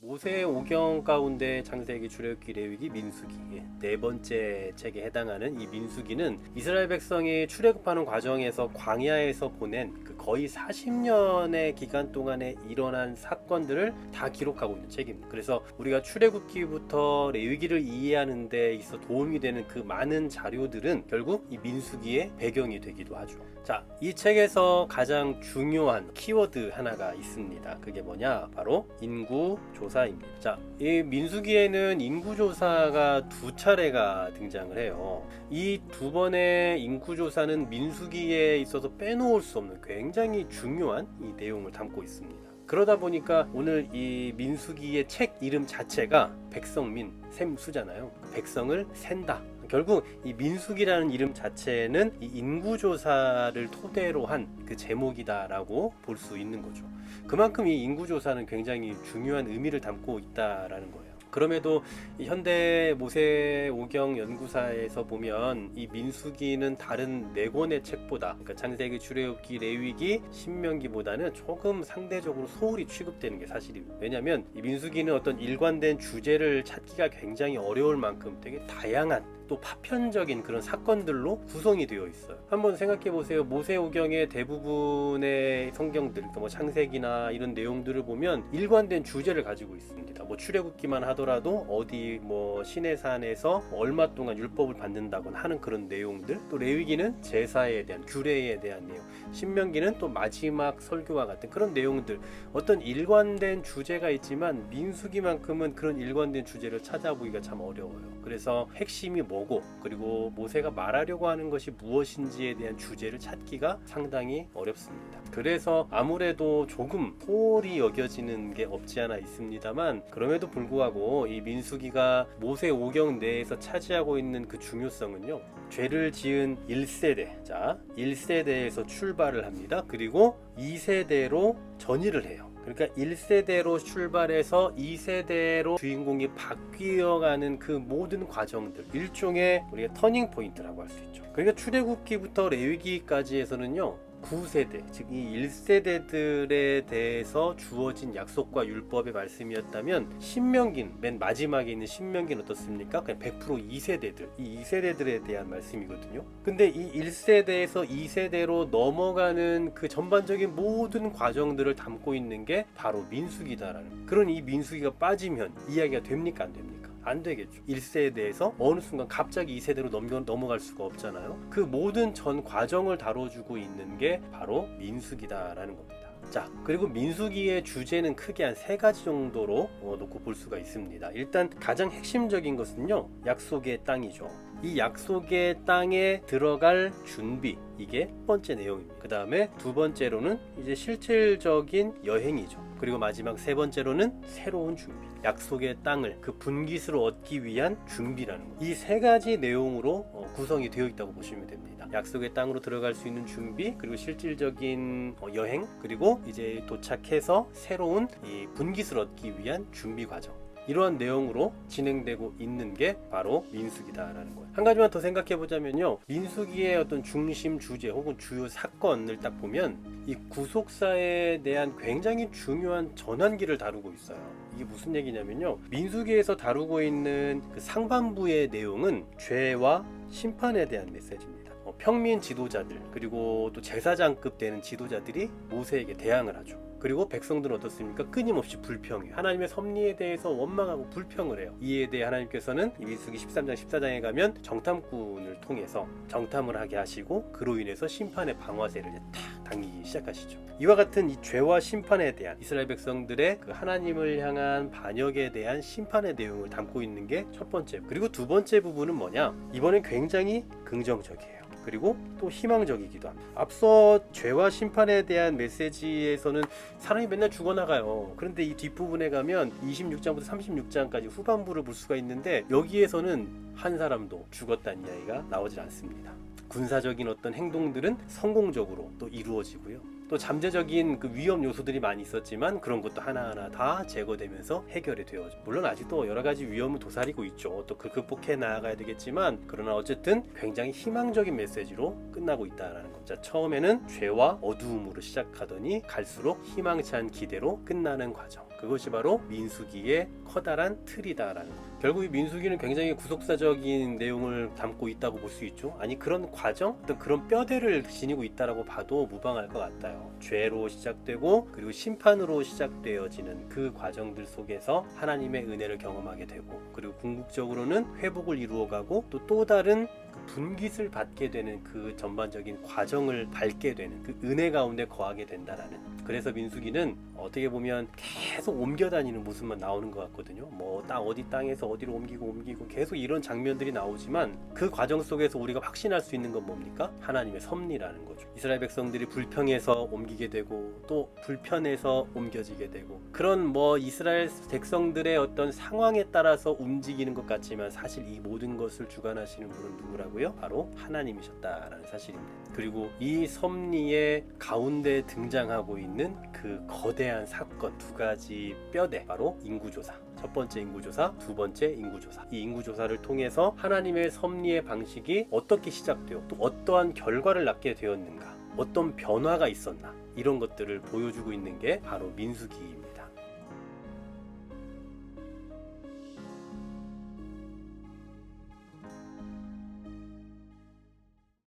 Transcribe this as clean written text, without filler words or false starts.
모세 오경 가운데 창세기, 출애굽기, 레위기, 민수기 네 번째 책에 해당하는 이 민수기는 이스라엘 백성이 출애굽하는 과정에서 광야에서 보낸 그 거의 40년의 기간 동안에 일어난 사건들을 다 기록하고 있는 책입니다. 그래서 우리가 출애굽기부터 레위기를 이해하는 데 있어 도움이 되는 그 많은 자료들은 결국 이 민수기의 배경이 되기도 하죠. 자, 이 책에서 가장 중요한 키워드 하나가 있습니다. 그게 뭐냐? 바로 인구조사입니다. 자, 이 민수기에는 인구조사가 두 차례가 등장을 해요. 이 두 번의 인구조사는 민수기에 있어서 빼놓을 수 없는 굉장히 중요한 이 내용을 담고 있습니다. 그러다 보니까 오늘 이 민수기의 책 이름 자체가 백성민, 셈수잖아요. 백성을 센다. 결국 이 민수기라는 이름 자체는 이 인구조사를 토대로 한 그 제목이다라고 볼 수 있는 거죠. 그만큼 이 인구조사는 굉장히 중요한 의미를 담고 있다라는 거예요. 그럼에도 이 현대 모세 오경 연구사에서 보면 이 민수기는 다른 네 권의 책보다, 그러니까 창세기, 출애굽기, 레위기, 신명기보다는 조금 상대적으로 소홀히 취급되는 게 사실입니다. 왜냐하면 이 민수기는 어떤 일관된 주제를 찾기가 굉장히 어려울 만큼 되게 다양한 또 파편적인 그런 사건들로 구성이 되어 있어요. 한번 생각해 보세요. 모세오경의 대부분의 성경들, 그러니까 뭐 창세기나 이런 내용들을 보면 일관된 주제를 가지고 있습니다. 뭐 출애굽기만 하더라도 어디 뭐 시내산에서 얼마 동안 율법을 받는다거나 하는 그런 내용들, 또 레위기는 제사에 대한 규례에 대한 내용, 신명기는 또 마지막 설교와 같은 그런 내용들, 어떤 일관된 주제가 있지만 민수기만큼은 그런 일관된 주제를 찾아보기가 참 어려워요. 그래서 핵심이 뭐고, 그리고 모세가 말하려고 하는 것이 무엇인지에 대한 주제를 찾기가 상당히 어렵습니다. 그래서 아무래도 조금 소홀히 여겨지는 게 없지 않아 있습니다만, 그럼에도 불구하고 이 민수기가 모세 오경 내에서 차지하고 있는 그 중요성은요, 죄를 지은 1세대, 자 1세대에서 출발을 합니다. 그리고 2세대로 전이를 해요. 그러니까 1세대로 출발해서 2세대로 주인공이 바뀌어가는 그 모든 과정들, 일종의 우리가 터닝 포인트라고 할 수 있죠. 그러니까 출애굽기부터 레위기까지 해서는요, 9세대, 즉 이 1세대들에 대해서 주어진 약속과 율법의 말씀이었다면, 신명기는, 맨 마지막에 있는 신명기는 어떻습니까? 그냥 100% 2세대들, 이 2세대들에 대한 말씀이거든요. 근데 이 1세대에서 2세대로 넘어가는 그 전반적인 모든 과정들을 담고 있는 게 바로 민수기다라는, 그런 이 민수기가 빠지면 이야기가 됩니까, 안 됩니까? 안 되겠죠. 1세대에서 어느 순간 갑자기 2세대로 넘어갈 수가 없잖아요. 그 모든 전 과정을 다뤄주고 있는 게 바로 민수기다라는 겁니다. 자, 그리고 민수기의 주제는 크게 한 세 가지 정도로 놓고 볼 수가 있습니다. 일단 가장 핵심적인 것은요, 약속의 땅이죠. 이 약속의 땅에 들어갈 준비, 이게 첫 번째 내용입니다. 그 다음에 두 번째로는 이제 실질적인 여행이죠. 그리고 마지막 세 번째로는 새로운 준비, 약속의 땅을, 그 분깃을 얻기 위한 준비라는 것. 이 세 가지 내용으로 구성이 되어 있다고 보시면 됩니다. 약속의 땅으로 들어갈 수 있는 준비, 그리고 실질적인 여행, 그리고 이제 도착해서 새로운 이 분깃을 얻기 위한 준비 과정. 이러한 내용으로 진행되고 있는 게 바로 민수기다라는 거예요. 한 가지만 더 생각해 보자면요, 민수기의 어떤 중심 주제 혹은 주요 사건을 딱 보면 이 구속사에 대한 굉장히 중요한 전환기를 다루고 있어요. 이게 무슨 얘기냐면요, 민수기에서 다루고 있는 그 상반부의 내용은 죄와 심판에 대한 메시지입니다. 평민 지도자들, 그리고 또 제사장급 되는 지도자들이 모세에게 대항을 하죠. 그리고 백성들은 어떻습니까? 끊임없이 불평해요. 하나님의 섭리에 대해서 원망하고 불평을 해요. 이에 대해 하나님께서는 민수기 13장 14장에 가면 정탐꾼을 통해서 정탐을 하게 하시고, 그로 인해서 심판의 방화쇠를 탁 당기기 시작하시죠. 이와 같은 이 죄와 심판에 대한 이스라엘 백성들의 그 하나님을 향한 반역에 대한 심판의 내용을 담고 있는 게 첫 번째. 그리고 두 번째 부분은 뭐냐? 이번엔 굉장히 긍정적이에요. 그리고 또 희망적이기도 합니다. 앞서 죄와 심판에 대한 메시지에서는 사람이 맨날 죽어나가요. 그런데 이 뒷부분에 가면 26장부터 36장까지 후반부를 볼 수가 있는데, 여기에서는 한 사람도 죽었다는 이야기가 나오질 않습니다. 군사적인 어떤 행동들은 성공적으로 또 이루어지고요. 또 잠재적인 그 위험 요소들이 많이 있었지만 그런 것도 하나하나 다 제거되면서 해결이 되어져. 물론 아직도 여러 가지 위험을 도사리고 있죠. 또 그 극복해 나아가야 되겠지만, 그러나 어쨌든 굉장히 희망적인 메시지로 끝나고 있다라는 것. 자, 처음에는 죄와 어두움으로 시작하더니 갈수록 희망찬 기대로 끝나는 과정. 그것이 바로 민수기의 커다란 틀이다라는 거. 결국 이 민수기는 굉장히 구속사적인 내용을 담고 있다고 볼 수 있죠. 아니 그런 과정, 어떤 그런 뼈대를 지니고 있다라고 봐도 무방할 것 같아요. 죄로 시작되고 그리고 심판으로 시작되어지는 그 과정들 속에서 하나님의 은혜를 경험하게 되고 그리고 궁극적으로는 회복을 이루어가고 또 다른 분깃을 받게 되는 그 전반적인 과정을 밟게 되는 그 은혜 가운데 거하게 된다라는. 그래서 민수기는 어떻게 보면 계속 옮겨 다니는 모습만 나오는 것 같거든요. 뭐 어디 땅에서 어디로 옮기고 계속 이런 장면들이 나오지만 그 과정 속에서 우리가 확신할 수 있는 건 뭡니까? 하나님의 섭리라는 거죠. 이스라엘 백성들이 불평해서 옮기게 되고 또 불편해서 옮겨지게 되고 그런 이스라엘 백성들의 어떤 상황에 따라서 움직이는 것 같지만 사실 이 모든 것을 주관하시는 분은 누구라고요? 바로 하나님이셨다라는 사실입니다. 그리고 이 섭리의 가운데 등장하고 있는 그 거대한 사건 두 가지 뼈대, 바로 인구조사. 첫 번째 인구조사, 두 번째 인구조사. 이 인구조사를 통해서 하나님의 섭리의 방식이 어떻게 시작되어 또 어떠한 결과를 낳게 되었는가, 어떤 변화가 있었나, 이런 것들을 보여주고 있는 게 바로 민수기입니다.